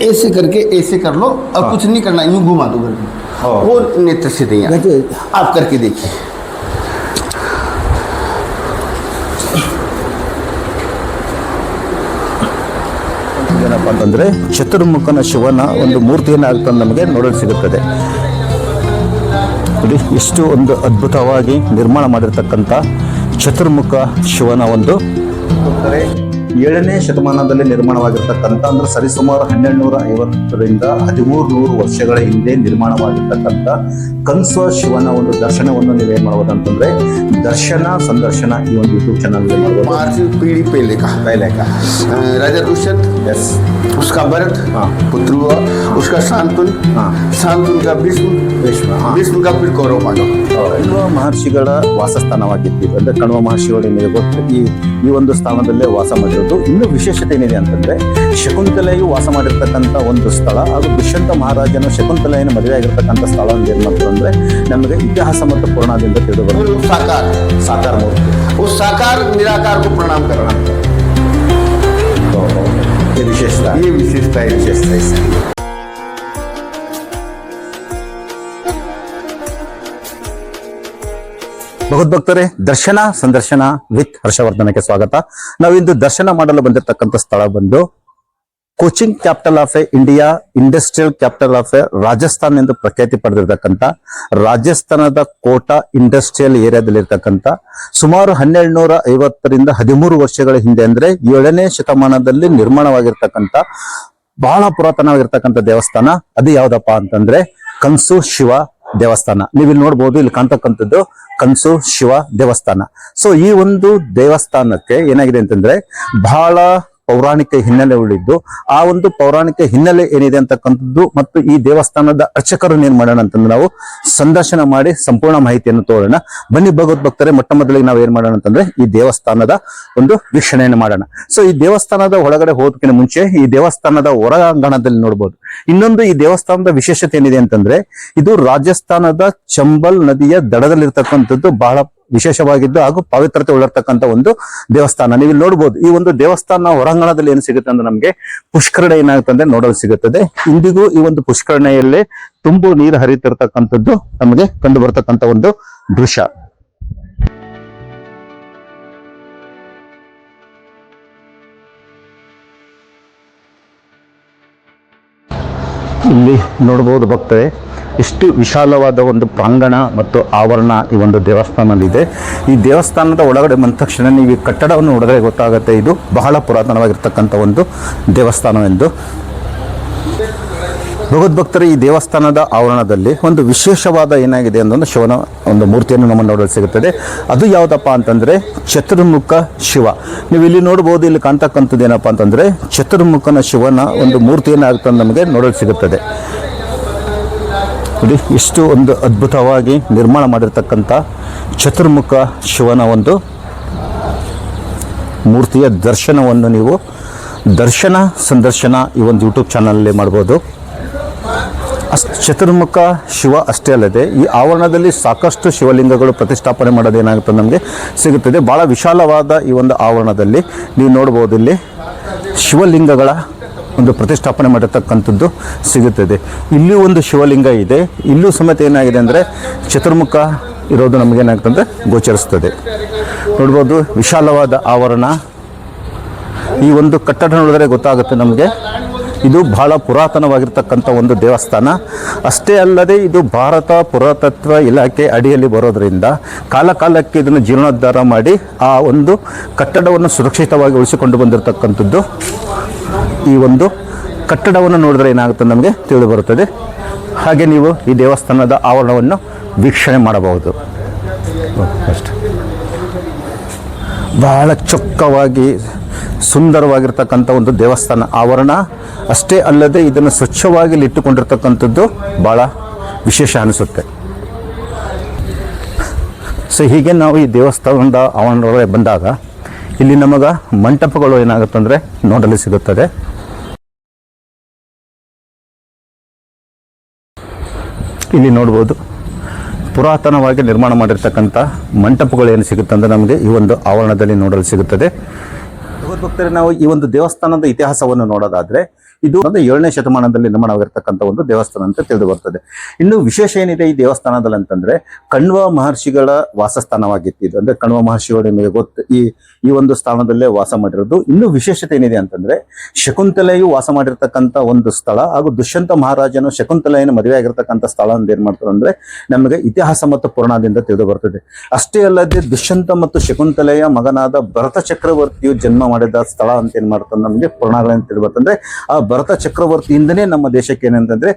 ऐसे करके ऐसे कर लो और कुछ नहीं करना, यूं घुमा दो करके, वो नेत्र से नहीं आप करके देखिए। ಏನಪ್ಪ ಅಂತಂದರೆ ಚತುರ್ಮುಖನ ಶಿವನ ಒಂದು ಮೂರ್ತಿಯನ್ನು ಆಗ್ತಂದು ನಮಗೆ ನೋಡಲು ಸಿಗುತ್ತದೆ. ನೋಡಿ ಎಷ್ಟು ಒಂದು ಅದ್ಭುತವಾಗಿ ನಿರ್ಮಾಣ ಮಾಡಿರ್ತಕ್ಕಂಥ ಚತುರ್ಮುಖ ಶಿವನ ಒಂದು 7ನೇ ಶತಮಾನದಲ್ಲಿ ನಿರ್ಮಾಣವಾಗಿರ್ತಕ್ಕಂಥ ಅಂದ್ರೆ ಸರಿಸುಮಾರು 1250ರಿಂದ 1300 ವರ್ಷಗಳ ಹಿಂದೆ ನಿರ್ಮಾಣವಾಗಿರ್ತಕ್ಕಂಥ ಕಂಸ ಶಿವನ ಒಂದು ದರ್ಶನವನ್ನು ನೀವೇನ್ ಮಾಡಬಹುದು ಅಂತಂದ್ರೆ ದರ್ಶನ ಸಂದರ್ಶನ ಈ ಒಂದು ಯೂಟ್ಯೂಬ್ ಚಾನಲ್ पीढ़ी पहले का राजा दुष्यंत, उसका भरत पुत्र हुआ, उसका शांतुन, शांतुन का भीष्म, भीष्म का फिर कौरव पांडव. ಕಣ್ವ ಮಹರ್ಷಿಗಳ ವಾಸಸ್ಥಾನವಾಗಿತ್ತು. ಅಂದ್ರೆ ಕಣ್ವ ಮಹರ್ಷಿಗಳು ನಿಮಗೆ ಗೊತ್ತು ಈ ಒಂದು ಸ್ಥಾನದಲ್ಲೇ ವಾಸ ಮಾಡಿರೋದು. ಇನ್ನು ವಿಶೇಷತೆ ಏನಿದೆ ಅಂತಂದ್ರೆ ಶಕುಂತಲೆಯು ವಾಸ ಮಾಡಿರ್ತಕ್ಕಂಥ ಒಂದು ಸ್ಥಳ ಹಾಗೂ ದುಷ್ಯಂತ ಮಹಾರಾಜನ ಶಕುಂತಲೆಯನ್ನು ಮದುವೆ ಆಗಿರ್ತಕ್ಕಂಥ ಸ್ಥಳ ಅಂತ ಏನ್ ಮಾಡ್ತಾರೆ ನಮಗೆ ಇತಿಹಾಸ ಮತ್ತು ಪುರಾಣದಿಂದ ತಿಳಿದು ಬರುತ್ತೆ. साकार मूर्ति, उस साकार निराकार को प्रणाम करना, ये विशेषता है. ಭಗವದ್ಭಕ್ತರೇ, ದರ್ಶನ ಸಂದರ್ಶನ ವಿತ್ ಹರ್ಷವರ್ಧನಕ್ಕೆ ಸ್ವಾಗತ. ನಾವಿಂದು ದರ್ಶನ ಮಾಡಲು ಬಂದಿರತಕ್ಕಂಥ ಸ್ಥಳ ಬಂದು coaching capital of India, industrial capital of Rajasthan ಎಂದು ಪ್ರಖ್ಯಾತಿ ಪಡೆದಿರತಕ್ಕಂಥ ರಾಜಸ್ಥಾನದ ಕೋಟಾ ಇಂಡಸ್ಟ್ರಿಯಲ್ ಏರಿಯಾದಲ್ಲಿರ್ತಕ್ಕಂಥ ಸುಮಾರು 1250ರಿಂದ 13 ವರ್ಷಗಳ ಹಿಂದೆ ಅಂದ್ರೆ 7ನೇ ಶತಮಾನದಲ್ಲಿ ನಿರ್ಮಾಣವಾಗಿರ್ತಕ್ಕಂಥ ಬಹಳ ಪುರಾತನವಾಗಿರ್ತಕ್ಕಂಥ ದೇವಸ್ಥಾನ. ಅದು ಯಾವ್ದಪ್ಪ ಅಂತಂದ್ರೆ ಕಂಸು ಶಿವ ದೇವಸ್ಥಾನ. ನೀವಿಲ್ಲಿ ನೋಡ್ಬೋದು, ಇಲ್ಲಿ ಕಾಣ್ತಕ್ಕಂಥದ್ದು ಕಂಸು ಶಿವ ದೇವಸ್ಥಾನ. ಸೊ ಈ ಒಂದು ದೇವಸ್ಥಾನಕ್ಕೆ ಏನಾಗಿದೆ ಅಂತಂದ್ರೆ ಬಹಳ ಪೌರಾಣಿಕ ಹಿನ್ನೆಲೆ ಉಳಿದ್ದು, ಆ ಒಂದು ಪೌರಾಣಿಕ ಹಿನ್ನೆಲೆ ಏನಿದೆ ಅಂತಕ್ಕಂಥದ್ದು ಮತ್ತು ಈ ದೇವಸ್ಥಾನದ ಅರ್ಚಕರನ್ನು ಏನ್ ಮಾಡೋಣ ಅಂತಂದ್ರೆ ನಾವು ಸಂದರ್ಶನ ಮಾಡಿ ಸಂಪೂರ್ಣ ಮಾಹಿತಿಯನ್ನು ತೋರೋಣ. ಬನ್ನಿ ಭಗವದ್ಭಕ್ತರೇ, ಮೊಟ್ಟ ಮೊದಲಿಗೆ ನಾವು ಏನ್ ಮಾಡೋಣ ಅಂತಂದ್ರೆ ಈ ದೇವಸ್ಥಾನದ ಒಂದು ವೀಕ್ಷಣೆಯನ್ನು ಮಾಡೋಣ. ಸೊ ಈ ದೇವಸ್ಥಾನದ ಒಳಗಡೆ ಹೋದಕ್ಕಿಂತ ಮುಂಚೆ ಈ ದೇವಸ್ಥಾನದ ಹೊರಾಂಗಣದಲ್ಲಿ ನೋಡ್ಬೋದು. ಇನ್ನೊಂದು ಈ ದೇವಸ್ಥಾನದ ವಿಶೇಷತೆ ಏನಿದೆ ಅಂತಂದ್ರೆ ಇದು ರಾಜಸ್ಥಾನದ ಚಂಬಲ್ ನದಿಯ ದಡದಲ್ಲಿರ್ತಕ್ಕಂಥದ್ದು ಬಹಳ ವಿಶೇಷವಾಗಿದ್ದು ಹಾಗೂ ಪವಿತ್ರತೆ ಉಳ್ಳರ್ತಕ್ಕಂಥ ಒಂದು ದೇವಸ್ಥಾನ. ನೀವು ಇಲ್ಲಿ ನೋಡ್ಬೋದು, ಈ ಒಂದು ದೇವಸ್ಥಾನ ಹೊರಾಂಗಣದಲ್ಲಿ ಏನು ಸಿಗುತ್ತೆ ಅಂದ್ರೆ ನಮ್ಗೆ ಪುಷ್ಕರಣೆ ಏನಾಗುತ್ತಂದ್ರೆ ನೋಡಲು ಸಿಗುತ್ತದೆ. ಇಂದಿಗೂ ಈ ಒಂದು ಪುಷ್ಕರಣೆಯಲ್ಲಿ ತುಂಬು ನೀರು ಹರಿತಿರ್ತಕ್ಕಂಥದ್ದು ನಮಗೆ ಕಂಡು ಬರ್ತಕ್ಕಂಥ ಒಂದು ದೃಶ್ಯ. ಇಲ್ಲಿ ನೋಡಬಹುದು ಭಕ್ತರೇ, ಎಷ್ಟು ವಿಶಾಲವಾದ ಒಂದು ಪ್ರಾಂಗಣ ಮತ್ತು ಆವರಣ ಈ ಒಂದು ದೇವಸ್ಥಾನದಲ್ಲಿದೆ. ಈ ದೇವಸ್ಥಾನದ ಒಳಗಡೆ ಬಂದ ತಕ್ಷಣ ನೀವು ಈ ಕಟ್ಟಡವನ್ನು ನೋಡಿದ್ರೆ ಗೊತ್ತಾಗುತ್ತೆ ಇದು ಬಹಳ ಪುರಾತನವಾಗಿರ್ತಕ್ಕಂಥ ಒಂದು ದೇವಸ್ಥಾನವೆಂದು. ಭಗವದ್ಭಕ್ತರು, ಈ ದೇವಸ್ಥಾನದ ಆವರಣದಲ್ಲಿ ಒಂದು ವಿಶೇಷವಾದ ಏನಾಗಿದೆ ಅಂದ್ರೆ ಶಿವನ ಒಂದು ಮೂರ್ತಿಯನ್ನು ನಮಗೆ ನೋಡಲು ಸಿಗುತ್ತದೆ. ಅದು ಯಾವುದಪ್ಪ ಅಂತಂದ್ರೆ ಚತುರ್ಮುಖ ಶಿವ. ನೀವು ಇಲ್ಲಿ ನೋಡ್ಬೋದು, ಇಲ್ಲಿ ಕಾಣ್ತಕ್ಕಂಥದ್ದು ಏನಪ್ಪಾ ಅಂತಂದ್ರೆ ಚತುರ್ಮುಖನ ಶಿವನ ಒಂದು ಮೂರ್ತಿಯನ್ನು ನಮಗೆ ನೋಡಲು ಸಿಗುತ್ತದೆ. ನೋಡಿ ಎಷ್ಟು ಒಂದು ಅದ್ಭುತವಾಗಿ ನಿರ್ಮಾಣ ಮಾಡಿರ್ತಕ್ಕಂಥ ಚತುರ್ಮುಖ ಶಿವನ ಒಂದು ಮೂರ್ತಿಯ ದರ್ಶನವನ್ನು ನೀವು ದರ್ಶನ ಸಂದರ್ಶನ ಈ ಒಂದು ಯೂಟ್ಯೂಬ್ ಚಾನಲಲ್ಲಿ ಮಾಡ್ಬೋದು. ಚತುರ್ಮುಖ ಶಿವ ಅಷ್ಟೇ ಅಲ್ಲದೆ ಈ ಆವರಣದಲ್ಲಿ ಸಾಕಷ್ಟು ಶಿವಲಿಂಗಗಳು ಪ್ರತಿಷ್ಠಾಪನೆ ಮಾಡೋದೇನಾಗುತ್ತೆ ನಮಗೆ ಸಿಗುತ್ತದೆ. ಬಹಳ ವಿಶಾಲವಾದ ಈ ಒಂದು ಆವರಣದಲ್ಲಿ ನೀವು ನೋಡ್ಬೋದು, ಇಲ್ಲಿ ಶಿವಲಿಂಗಗಳ ಒಂದು ಪ್ರತಿಷ್ಠಾಪನೆ ಮಾಡಿರ್ತಕ್ಕಂಥದ್ದು ಸಿಗುತ್ತದೆ. ಇಲ್ಲಿ ಒಂದು ಶಿವಲಿಂಗ ಇದೆ. ಇಲ್ಲೂ ಸಮೇತ ಏನಾಗಿದೆ ಅಂದರೆ ಚತುರ್ಮುಖ ಇರೋದು ನಮಗೇನಾಗ್ತಂದ್ರೆ ಗೋಚರಿಸ್ತದೆ. ನೋಡ್ಬೋದು, ವಿಶಾಲವಾದ ಆವರಣ. ಈ ಒಂದು ಕಟ್ಟಡ ನೋಡಿದ್ರೆ ಗೊತ್ತಾಗುತ್ತೆ ನಮಗೆ ಇದು ಬಹಳ ಪುರಾತನವಾಗಿರ್ತಕ್ಕಂಥ ಒಂದು ದೇವಸ್ಥಾನ. ಅಷ್ಟೇ ಅಲ್ಲದೆ ಇದು ಭಾರತ ಪುರಾತತ್ವ ಇಲಾಖೆ ಅಡಿಯಲ್ಲಿ ಬರೋದರಿಂದ ಕಾಲಕ್ಕೆ ಇದನ್ನು ಜೀರ್ಣೋದ್ಧಾರ ಮಾಡಿ ಆ ಒಂದು ಕಟ್ಟಡವನ್ನು ಸುರಕ್ಷಿತವಾಗಿ ಉಳಿಸಿಕೊಂಡು ಬಂದಿರತಕ್ಕಂಥದ್ದು. ಈ ಒಂದು ಕಟ್ಟಡವನ್ನು ನೋಡಿದ್ರೆ ಏನಾಗುತ್ತೆ ನಮಗೆ ತಿಳಿದು ಬರುತ್ತದೆ. ಹಾಗೆ ನೀವು ಈ ದೇವಸ್ಥಾನದ ಆವರಣವನ್ನು ವೀಕ್ಷಣೆ ಮಾಡಬಹುದು. ಅಷ್ಟೇ, ಬಹಳ ಚೊಕ್ಕವಾಗಿ ಸುಂದರವಾಗಿರ್ತಕ್ಕಂಥ ಒಂದು ದೇವಸ್ಥಾನ ಆವರಣ. ಅಷ್ಟೇ ಅಲ್ಲದೆ ಇದನ್ನು ಸ್ವಚ್ಛವಾಗಿ ಇಟ್ಟುಕೊಂಡಿರ್ತಕ್ಕಂಥದ್ದು ಭಾಳ ವಿಶೇಷ ಅನಿಸುತ್ತೆ. ಸೊ ಹೀಗೆ ನಾವು ಈ ದೇವಸ್ಥಾನದ ಆವರಣದೊಳಗೆ ಬಂದಾಗ ಇಲ್ಲಿ ನಮಗೆ ಮಂಟಪಗಳು ಏನಾಗುತ್ತಂದರೆ ನೋಡಲು ಸಿಗುತ್ತದೆ. ಇಲ್ಲಿ ನೋಡ್ಬೋದು, ಪುರಾತನವಾಗಿ ನಿರ್ಮಾಣ ಮಾಡಿರ್ತಕ್ಕಂಥ ಮಂಟಪಗಳು ಏನು ಸಿಗುತ್ತೆ ಅಂದರೆ ನಮಗೆ ಈ ಒಂದು ಆವರಣದಲ್ಲಿ ನೋಡಲು ಸಿಗುತ್ತದೆ. ಭಕ್ತರೇ, ನಾವು ಈ ಒಂದು ದೇವಸ್ಥಾನದ ಇತಿಹಾಸವನ್ನು ನೋಡೋದಾದರೆ ಇದು ಒಂದು 7ನೇ ಶತಮಾನದಲ್ಲಿ ನಿರ್ಮಾಣವಾಗಿರ್ತಕ್ಕಂಥ ಒಂದು ದೇವಸ್ಥಾನ ಅಂತ ತಿಳಿದು ಬರ್ತದೆ. ಇನ್ನು ವಿಶೇಷ ಏನಿದೆ ಈ ದೇವಸ್ಥಾನದಲ್ಲಿ ಅಂತಂದ್ರೆ ಕಣ್ವ ಮಹರ್ಷಿಗಳ ವಾಸಸ್ಥಾನವಾಗಿತ್ತು ಇದು. ಅಂದ್ರೆ ಕಣ್ವ ಮಹರ್ಷಿಗಳು ನಿಮಗೆ ಗೊತ್ತು ಈ ಒಂದು ಸ್ಥಾನದಲ್ಲೇ ವಾಸ ಮಾಡಿರೋದು. ಇನ್ನು ವಿಶೇಷತೆ ಏನಿದೆ ಅಂತಂದ್ರೆ ಶಕುಂತಲೆಯು ವಾಸ ಮಾಡಿರ್ತಕ್ಕಂಥ ಒಂದು ಸ್ಥಳ ಹಾಗೂ ದುಷ್ಯಂತ ಮಹಾರಾಜನು ಶಕುಂತಲೆಯನ್ನು ಮದುವೆ ಆಗಿರ್ತಕ್ಕಂಥ ಸ್ಥಳ ಅಂತ ಏನ್ ಮಾಡ್ತಾರೆ ಅಂದ್ರೆ ನಮಗೆ ಇತಿಹಾಸ ಮತ್ತು ಪುರಾಣದಿಂದ ತಿಳಿದು ಬರ್ತದೆ. ಅಷ್ಟೇ ಅಲ್ಲದೆ ದುಷ್ಯಂತ ಮತ್ತು ಶಕುಂತಲೆಯ ಮಗನಾದ ಭರತ ಚಕ್ರವರ್ತಿಯು ಜನ್ಮ ಮಾಡಿದ ಸ್ಥಳ ಅಂತ ಏನ್ ಮಾಡ್ತಾರೆ ನಮಗೆ ಪುರಾಣಗಳಿಂದ ತಿಳಿದು ಬರ್ತಂದ್ರೆ ಆ ಭರತ ಚಕ್ರವರ್ತಿಯಿಂದನೇ ನಮ್ಮ ದೇಶಕ್ಕೆ ಏನಂತಂದ್ರೆ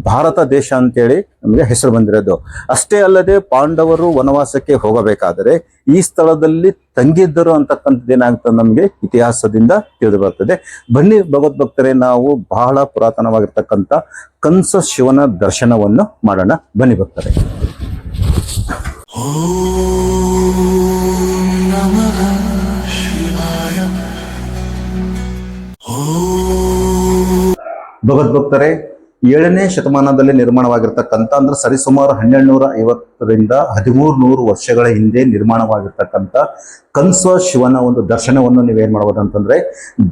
ಭಾರತ ದೇಶ ಅಂತೇಳಿ ನಮಗೆ ಹೆಸರು ಬಂದಿರೋದು. ಅಷ್ಟೇ ಅಲ್ಲದೆ ಪಾಂಡವರು ವನವಾಸಕ್ಕೆ ಹೋಗಬೇಕಾದರೆ ಈ ಸ್ಥಳದಲ್ಲಿ ತಂಗಿದ್ದರು ಅಂತಕ್ಕಂಥದ್ದು ಏನಾಗ್ತದೆ ನಮಗೆ ಇತಿಹಾಸದಿಂದ ತಿಳಿದು ಬರ್ತದೆ. ಬನ್ನಿ ಭಗವದ್ಭಕ್ತರೇ, ನಾವು ಬಹಳ ಪುರಾತನವಾಗಿರ್ತಕ್ಕಂಥ ಕಂಸ ಶಿವನ ದರ್ಶನವನ್ನು ಮಾಡೋಣ. ಬನ್ನಿ ಭಕ್ತರೇ. ಭಗವದ್ಭಕ್ತರೇ, 7ನೇ ಶತಮಾನದಲ್ಲಿ ನಿರ್ಮಾಣವಾಗಿರ್ತಕ್ಕಂಥ ಅಂದ್ರೆ ಸರಿಸುಮಾರು 1250ರಿಂದ 1300 ವರ್ಷಗಳ ಹಿಂದೆ ನಿರ್ಮಾಣವಾಗಿರ್ತಕ್ಕಂಥ ಕಂಸ ಶಿವನ ಒಂದು ದರ್ಶನವನ್ನು ನೀವೇನ್ ಮಾಡ್ಬೋದು ಅಂತಂದ್ರೆ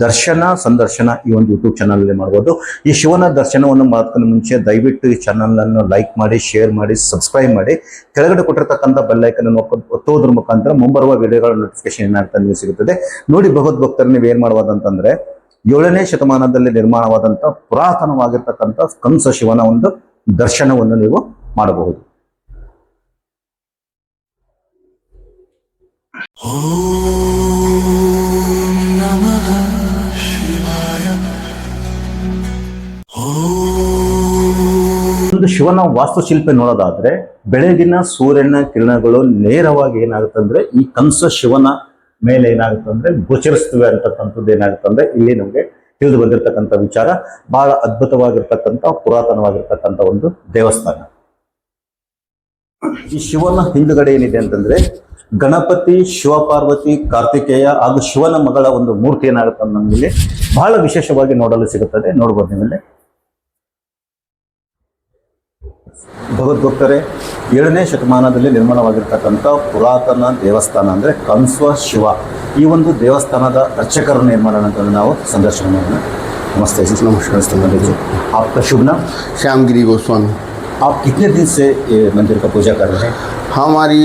ದರ್ಶನ ಸಂದರ್ಶನ ಈ ಒಂದು ಯೂಟ್ಯೂಬ್ ಚಾನಲ್ ಅಲ್ಲಿ ಮಾಡ್ಬೋದು. ಈ ಶಿವನ ದರ್ಶನವನ್ನು ಮಾಡೋದಕ್ಕಿಂತ ಮುಂಚೆ ದಯವಿಟ್ಟು ಈ ಚಾನಲ್ ಅನ್ನು ಲೈಕ್ ಮಾಡಿ, ಶೇರ್ ಮಾಡಿ, ಸಬ್ಸ್ಕ್ರೈಬ್ ಮಾಡಿ, ಕೆಳಗಡೆ ಕೊಟ್ಟಿರ್ತಕ್ಕಂಥ ಬೆಲ್ ಐಕನ್ ಅನ್ನು ಒತ್ತೋದ್ರ ಮುಖಾಂತರ ಮುಂಬರುವ ವಿಡಿಯೋಗಳ ನೋಟಿಫಿಕೇಶನ್ ಏನಾಗ್ತದೆ ನಿಮಗೆ ಸಿಗುತ್ತದೆ. ನೋಡಿ ಭಗವದ್ಭಕ್ತರು ನೀವು ಏನ್ ಮಾಡ್ಬೋದು ಅಂತಂದ್ರೆ 7ನೇ ಶತಮಾನದಲ್ಲಿ ನಿರ್ಮಾಣವಾದಂಥ ಪುರಾತನವಾಗಿರ್ತಕ್ಕಂಥ ಕಂಸ ಶಿವನ ಒಂದು ದರ್ಶನವನ್ನು ನೀವು ಮಾಡಬಹುದು. ಒಂದು ಶಿವನ ವಾಸ್ತುಶಿಲ್ಪ ನೋಡೋದಾದ್ರೆ ಬೆಳಗಿನ ಸೂರ್ಯನ ಕಿರಣಗಳು ನೇರವಾಗಿ ಏನಾಗುತ್ತೆ ಅಂದ್ರೆ ಈ ಕಂಸ ಶಿವನ ಮೇಲೆ ಏನಾಗುತ್ತೆ ಅಂದ್ರೆ ಗೋಚರಿಸ್ತವೆ ಅಂತಕ್ಕಂಥದ್ದು ಏನಾಗುತ್ತೆ ಅಂದ್ರೆ ಇಲ್ಲಿ ನಮಗೆ ತಿಳಿದು ಬಂದಿರತಕ್ಕಂಥ ವಿಚಾರ. ಬಹಳ ಅದ್ಭುತವಾಗಿರ್ತಕ್ಕಂಥ ಪುರಾತನವಾಗಿರ್ತಕ್ಕಂಥ ಒಂದು ದೇವಸ್ಥಾನ. ಈ ಶಿವನ ಹಿಂದುಗಡೆ ಏನಿದೆ ಅಂತಂದ್ರೆ ಗಣಪತಿ, ಶಿವಪಾರ್ವತಿ, ಕಾರ್ತಿಕೇಯ ಹಾಗೂ ಶಿವನ ಮಗಳ ಒಂದು ಮೂರ್ತಿ ಏನಾಗುತ್ತೆ ನಮಗೆ ಬಹಳ ವಿಶೇಷವಾಗಿ ನೋಡಲು ಸಿಗುತ್ತದೆ. ನೋಡ್ಬೋದು ನಿಮ್ಮಲ್ಲಿ ಭಗವದ್ಭಕ್ತರೇ, 7ನೇ ಶತಮಾನದಲ್ಲಿ ನಿರ್ಮಾಣವಾಗಿರ್ತಕ್ಕಂಥ ಪುರಾತನ ದೇವಸ್ಥಾನ ಅಂದ್ರೆ ಕಂಸ ಶಿವ. ಈ ಒಂದು ದೇವಸ್ಥಾನದ ಅರ್ಚಕರನ್ನು ಏನ್ ಮಾಡೋಣ ಅಂತಂದ್ರೆ ನಾವು ಸಂದರ್ಶನ ಮಾಡೋಣ. नमस्ते जी। नमस्कार जी। आपका शुभ नाम? श्यामगिरी गोस्वामी। आप कितने दिन से ये मंदिर का पूजा कर रहे हैं? हमारी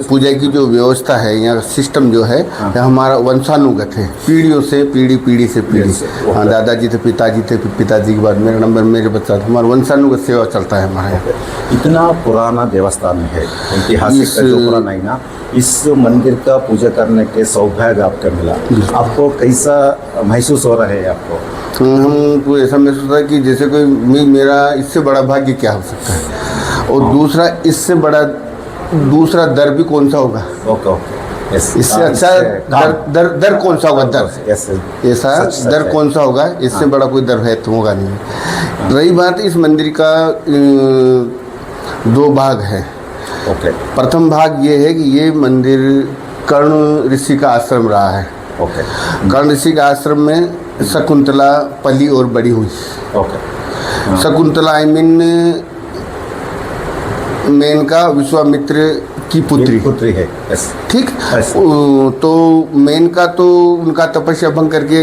पूजा की जो व्यवस्था है, यहाँ सिस्टम जो है, हमारा वंशानुगत है, पीढ़ियों से पीढ़ी से पीढ़ी। हाँ, दादाजी थे, पिताजी थे, पिताजी के बाद मेरा नंबर, मेरे बच्चा था। हमारा वंशानुगत सेवा चलता है हमारे यहाँ। इतना पुराना देवस्थान है, ऐतिहासिक जो पुराना है ना, इस मंदिर का पूजा करने के सौभाग्य आपको मिला। आपको कैसा महसूस हो रहा है आपको? हमको ऐसा महसूस होता है कि जैसे कोई मेरा इससे बड़ा भाग्य क्या हो सकता है, और दूसरा इससे बड़ा दूसरा दर भी कौन सा होगा। ओके। इससे अच्छा दर कौन सा होगा, दर ऐसा दर कौन सा होगा, इससे बड़ा कोई दर है तो होगा नहीं। रही बात इस मंदिर का, 2 भाग है। ओके। प्रथम भाग ये है कि ये मंदिर कर्ण ऋषि का आश्रम रहा है। ओके। कर्ण ऋषि के आश्रम में शकुंतला पली और बड़ी हुई। Okay. Shakuntala I mean Menaka Vishwamitra की पुत्री है। ठीक। तो मेनका तो उनका तपस्या भंग करके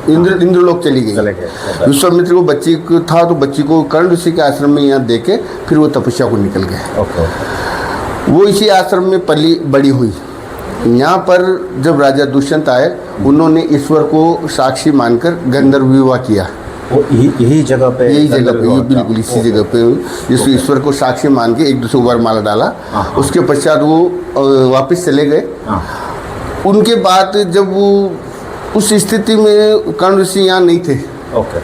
इंद्रलोक चली गई। विश्वामित्र को बच्ची था, तो बच्ची को कर्ण ऋषि के आश्रम में यहाँ देके फिर वो तपस्या को निकल गए। वो इसी आश्रम में पली बड़ी हुई। यहाँ पर जब राजा दुष्यंत आए, उन्होंने ईश्वर को साक्षी मानकर गंधर्व विवाह किया। यही जगह पे बिल्कुल इसी जगह पे जिस ईश्वर को साक्षी मान के एक दूसरे ऊपर माला डाला। उसके पश्चात वो वापस चले गए। उनके बाद जब वो उस स्थिति में कर्ण ऋषि यहाँ नहीं थे,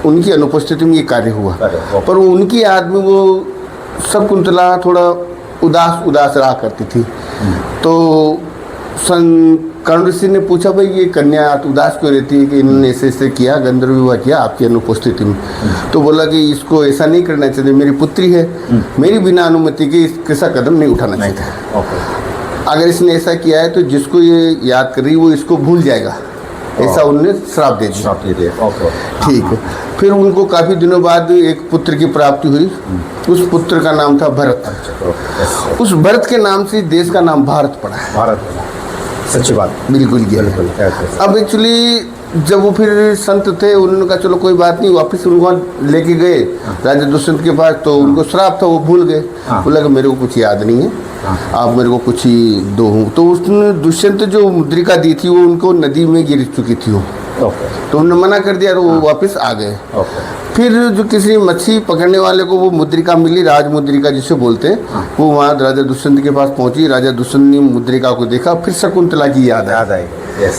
उनकी अनुपस्थिति में ये कार्य हुआ। पर उनकी याद में वो शकुंतला थोड़ा उदास रहा करती थी। तो कर्ण ऋषि ने पूछा, भाई ये कन्या उदास क्यों रहती है कि इन्होंने ऐसे किया, गंधर्व विवाह किया आपकी अनुपस्थिति में। तो बोला कि इसको ऐसा नहीं करना चाहिए, मेरी पुत्री है, मेरी बिना अनुमति के कैसा कदम नहीं उठाना चाहिए। अगर इसने ऐसा किया है तो जिसको ये याद कर रही वो इसको भूल जाएगा, ऐसा उन्होंने श्राप दे दिया। ठीक है। फिर उनको काफ़ी दिनों बाद एक पुत्र की प्राप्ति हुई। उस पुत्र का नाम था भरत। उस भरत के नाम से देश का नाम भारत पड़ा है। भारत, सच्ची बात, बिल्कुल। अब एक्चुअली जब वो फिर संत थे उन्होंने कहा चलो कोई बात नहीं, वापस उनको वहाँ लेके गए राजा दुष्यंत के पास। तो उनको श्राप था, वो भूल गए। बोला कि मेरे को कुछ याद नहीं है, आप मेरे को कुछ ही दो। तो उसने दुष्यंत जो मुद्रिका दी थी वो उनको नदी में गिर चुकी थी वो, तो उन्होंने मना कर दिया, तो वो वापस आ गए। फिर जो किसी मच्छी पकड़ने वाले को वो मुद्रिका मिली, राज मुद्रिका जिसे बोलते हैं, वो वहाँ राजा दुष्यंत के पास पहुंची। राजा दुष्यंत ने मुद्रिका को देखा, फिर शकुंतला की याद आई।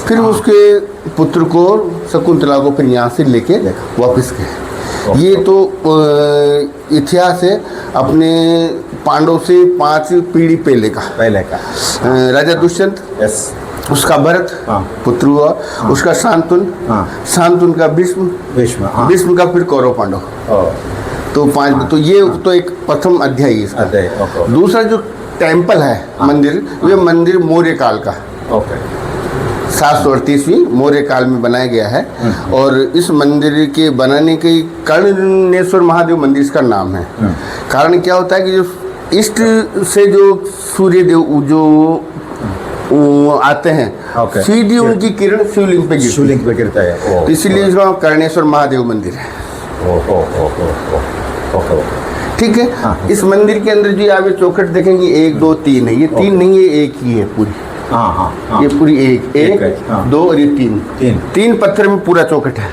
फिर उसके पुत्र को शकुंतला को फिर यहाँ से लेके वापस गए। ये तो इतिहास है अपने पांडव से 5 पीढ़ी पहले का। राजा दुष्यंत, उसका भरत पुत्र हुआ, उसका शांतनु का भीष्म का फिर कौरव पांडव। तो 5। तो ये तो एक प्रथम अध्याय है इसका। दूसरा जो टेम्पल है, मंदिर, ये मंदिर मौर्य काल का 738वीं मौर्य काल में बनाया गया है। और इस मंदिर के बनाने के कर्णेश्वर महादेव मंदिर इसका नाम है। कारण क्या होता है कि जो ईस्ट से जो सूर्य देव जो आते हैं, सीधी उनकी किरण शिवलिंग पे गिरता है, इसलिए इसका कर्णेश्वर महादेव मंदिर है। ठीक है। इस मंदिर के अंदर जो आप चौखट देखेंगे 1 2 3 है, ये 3 नहीं है, एक ही है पूरी। ये पूरी एक 2 और ये 3 पत्थर में पूरा चौखट है।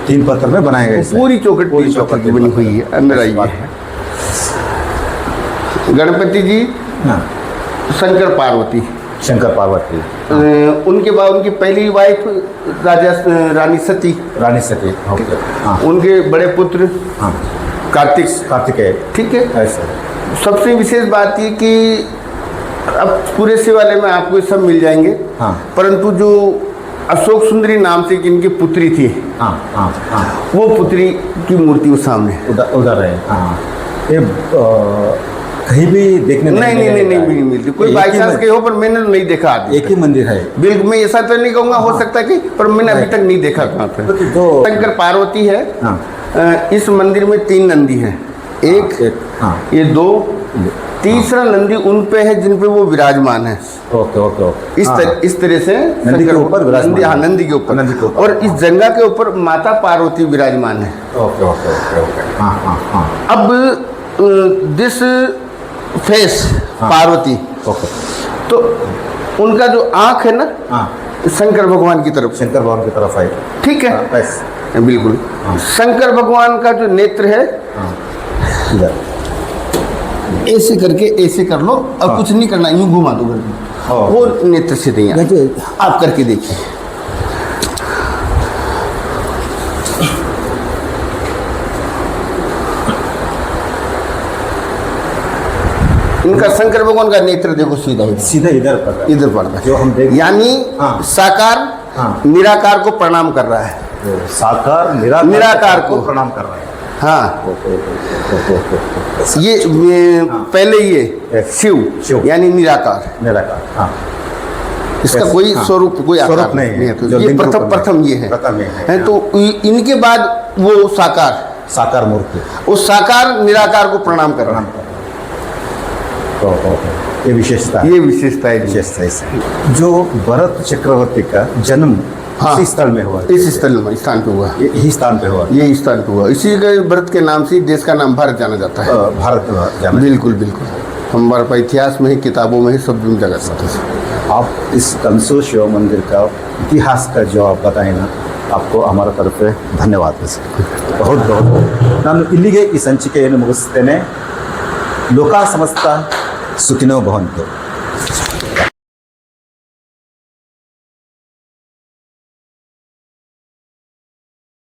3 पत्थर में बनाया गया, पूरी चौखट की बनी हुई है। अंदर आइए। गणपति जी, शंकर पार्वती। उनके बाद उनकी पहली वाइफ रानी सती। उनके बड़े पुत्र कार्तिकेय। ठीक है। सबसे विशेष बात ये कि अब पूरे से वाले में आपको ये सब मिल जाएंगे। परंतु जो अशोक सुंदरी नाम से इनकी पुत्री थी, वो पुत्री की मूर्ति उस सामने उधर है। कहीं भी देखने नहीं मिलती। कोई बाई चांस के हो, पर मैंने नहीं देखा। एक ही मंदिर है। बिल्कुल, मैं ऐसा तो नहीं कहूँगा, हो सकता है कि, पर मैंने अभी तक नहीं देखा कहाँ पे। शंकर पार्वती है। इस मंदिर में 3 नंदी हैं। एक ये 2, तीसरा नंदी उन पे है जिन पे वो विराजमान है। इस तरह से नंदी के ऊपर विराजमान। नंदी के ऊपर। और इस जंगा के ऊपर माता पार्वती विराजमान है। अब दिस फेस पार्वती, तो उनका जो आंख है ना, शंकर भगवान की तरफ है। ठीक है। बिल्कुल। शंकर भगवान का जो नेत्र है, ऐसे करके ऐसे कर लो, अब कुछ नहीं करना, यूं घुमा दो करके, वो नेत्र से नहीं है। आप करके देखिए। इनका शंकर भगवान का नेत्र देखो, सीधा इधर पड़ता है। जो हम देख, यानी साकार निराकार को प्रणाम कर रहा है। साकार निराकार को प्रणाम कर रहा है। ये पहले ये शिव यानी निराकार। इसका कोई स्वरूप, कोई आकार नहीं है। ये प्रथम ये है। तो इनके बाद वो साकार मूर्ति, उस साकार निराकार को प्रणाम कर रहा है। ये विशेषता है। जो भरत चक्रवर्ती का जन्म इसी स्थल में हुआ, स्थान पे हुआ, यही स्थान पे हुआ। इसी के भरत के नाम से देश का नाम भारत जाना जाता है। बिल्कुल। हमारे पास इतिहास में ही, किताबों में ही, सब जगह जाता है। आप इस कंसो शिव मंदिर का इतिहास का जो आप बताए ना, आपको हमारा तरफ से धन्यवाद। बहुत ನಾನು ಇಲ್ಲಿಗೆ ಈ ಸಂಚಿಕೆಯನ್ನು ಮುಗಿಸ್ತೇನೆ. ಲೋಕ ಸಮಸ್ತ ಸುಖಿನೋ ಭವಂತು.